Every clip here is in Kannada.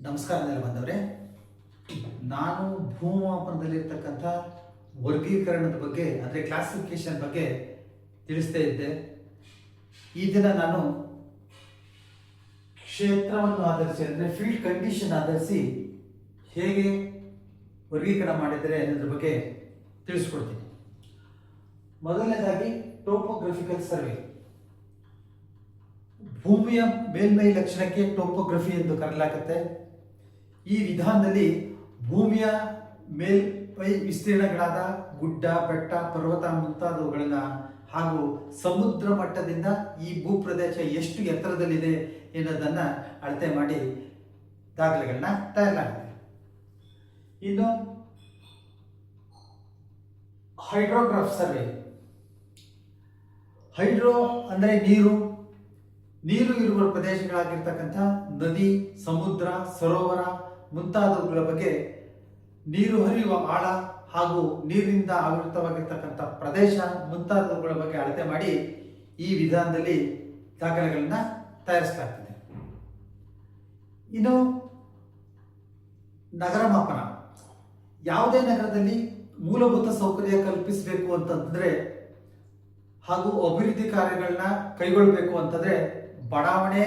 ನಮಸ್ಕಾರ ಬಂದವರೇ, ನಾನು ಭೂಮಾಪನದಲ್ಲಿರ್ತಕ್ಕಂಥ ವರ್ಗೀಕರಣದ ಬಗ್ಗೆ ಅಂದರೆ ಕ್ಲಾಸಿಫಿಕೇಶನ್ ಬಗ್ಗೆ ತಿಳಿಸ್ತಾ ಇದ್ದೆ. ಈ ದಿನ ನಾನು ಕ್ಷೇತ್ರವನ್ನು ಆಧರಿಸಿ ಅಂದರೆ ಫೀಲ್ಡ್ ಕಂಡೀಷನ್ ಆಧರಿಸಿ ಹೇಗೆ ವರ್ಗೀಕರಣ ಮಾಡಿದರೆ ಅನ್ನೋದ್ರ ಬಗ್ಗೆ ತಿಳಿಸ್ಕೊಡ್ತೀನಿ. ಮೊದಲನೇದಾಗಿ ಟೋಪೋಗ್ರಫಿಕಲ್ ಸರ್ವೆ. ಭೂಮಿಯ ಮೇಲ್ಮೈ ಲಕ್ಷಣಕ್ಕೆ ಟೋಪೋಗ್ರಫಿ ಎಂದು ಕರೆಯಲಾಗುತ್ತೆ. ಈ ವಿಧಾನದಲ್ಲಿ ಭೂಮಿಯ ಮೇಲ್ಮೈ ವಿಸ್ತೀರ್ಣಗಳಾದ ಗುಡ್ಡ, ಬೆಟ್ಟ, ಪರ್ವತ ಮುಂತಾದವುಗಳನ್ನ ಹಾಗೂ ಸಮುದ್ರ ಮಟ್ಟದಿಂದ ಈ ಭೂಪ್ರದೇಶ ಎಷ್ಟು ಎತ್ತರದಲ್ಲಿದೆ ಎನ್ನುವುದನ್ನ ಅಳತೆ ಮಾಡಿ ದಾಖಲೆಗಳನ್ನ ತಯಾರಿಸಲಾಗುತ್ತೆ. ಇನ್ನು ಹೈಡ್ರೋಗ್ರಾಫ್ ಸರ್ವೆ. ಹೈಡ್ರೋ ಅಂದರೆ ನೀರು ಇರುವ ಪ್ರದೇಶಗಳಾಗಿರ್ತಕ್ಕಂಥ ನದಿ, ಸಮುದ್ರ, ಸರೋವರ ಮುಂತಾದವುಗಳ ಬಗ್ಗೆ, ನೀರು ಹರಿಯುವ ಆಳ ಹಾಗೂ ನೀರಿನಿಂದ ಆವೃತವಾಗಿರ್ತಕ್ಕಂಥ ಪ್ರದೇಶ ಮುಂತಾದವುಗಳ ಬಗ್ಗೆ ಅಳತೆ ಮಾಡಿ ಈ ವಿಧಾನದಲ್ಲಿ ದಾಖಲೆಗಳನ್ನ ತಯಾರಿಸಲಾಗ್ತದೆ. ಇನ್ನು ನಗರ ಮಾಪನ. ಯಾವುದೇ ನಗರದಲ್ಲಿ ಮೂಲಭೂತ ಸೌಕರ್ಯ ಕಲ್ಪಿಸಬೇಕು ಅಂತಂದ್ರೆ ಹಾಗೂ ಅಭಿವೃದ್ಧಿ ಕಾರ್ಯಗಳನ್ನ ಕೈಗೊಳ್ಳಬೇಕು ಅಂತಂದ್ರೆ ಬಡಾವಣೆ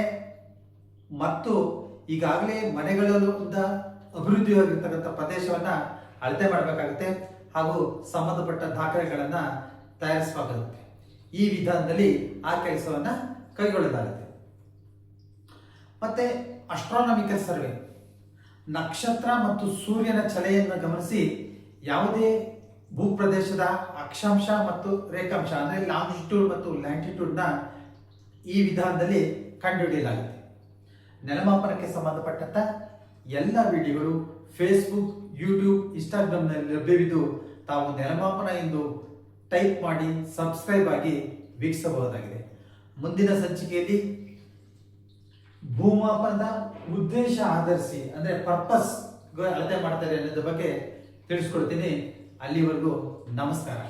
ಮತ್ತು ಈಗಾಗಲೇ ಮನೆಗಳಿಂದ ಅಭಿವೃದ್ಧಿಯಾಗಿರ್ತಕ್ಕಂಥ ಪ್ರದೇಶವನ್ನ ಅಳತೆ ಮಾಡಬೇಕಾಗುತ್ತೆ ಹಾಗೂ ಸಂಬಂಧಪಟ್ಟ ದಾಖಲೆಗಳನ್ನ ತಯಾರಿಸಬೇಕಾಗುತ್ತೆ. ಈ ವಿಧಾನದಲ್ಲಿ ಆ ಕೆಲಸವನ್ನ ಕೈಗೊಳ್ಳಲಾಗುತ್ತೆ. ಮತ್ತೆ ಅಸ್ಟ್ರಾನಮಿಕಲ್ ಸರ್ವೆ. ನಕ್ಷತ್ರ ಮತ್ತು ಸೂರ್ಯನ ಚಲೆಯನ್ನು ಗಮನಿಸಿ ಯಾವುದೇ ಭೂಪ್ರದೇಶದ ಅಕ್ಷಾಂಶ ಮತ್ತು ರೇಖಾಂಶ ಅಂದರೆ ಲಾಂಗಿಟ್ಯೂಡ್ ಮತ್ತು ಲ್ಯಾಟಿಟ್ಯೂಡ್ನ ಈ ವಿಧಾನದಲ್ಲಿ ಕಂಡುಹಿಡಿಯಲಾಗಿದೆ. ನೆಲಮಾಪನಕ್ಕೆ ಸಂಬಂಧಪಟ್ಟಂತ ಎಲ್ಲ ವಿಡಿಯೋಗಳು ಫೇಸ್ಬುಕ್, ಯೂಟ್ಯೂಬ್, ಇನ್ಸ್ಟಾಗ್ರಾಮ್ನಲ್ಲಿ ಲಭ್ಯವಿದ್ದು ತಾವು ನೆಲಮಾಪನ ಎಂದು ಟೈಪ್ ಮಾಡಿ ಸಬ್ಸ್ಕ್ರೈಬ್ ಆಗಿ ವೀಕ್ಷಿಸಬಹುದಾಗಿದೆ. ಮುಂದಿನ ಸಂಚಿಕೆಯಲ್ಲಿ ಭೂಮಾಪನದ ಉದ್ದೇಶ ಆಧರಿಸಿ ಅಂದರೆ ಪರ್ಪಸ್ ಅಳತೆ ಮಾಡ್ತಾರೆ ಅನ್ನೋದ್ರ ಬಗ್ಗೆ ತಿಳಿಸ್ಕೊಡ್ತೀನಿ. ಅಲ್ಲಿವರೆಗೂ ನಮಸ್ಕಾರ.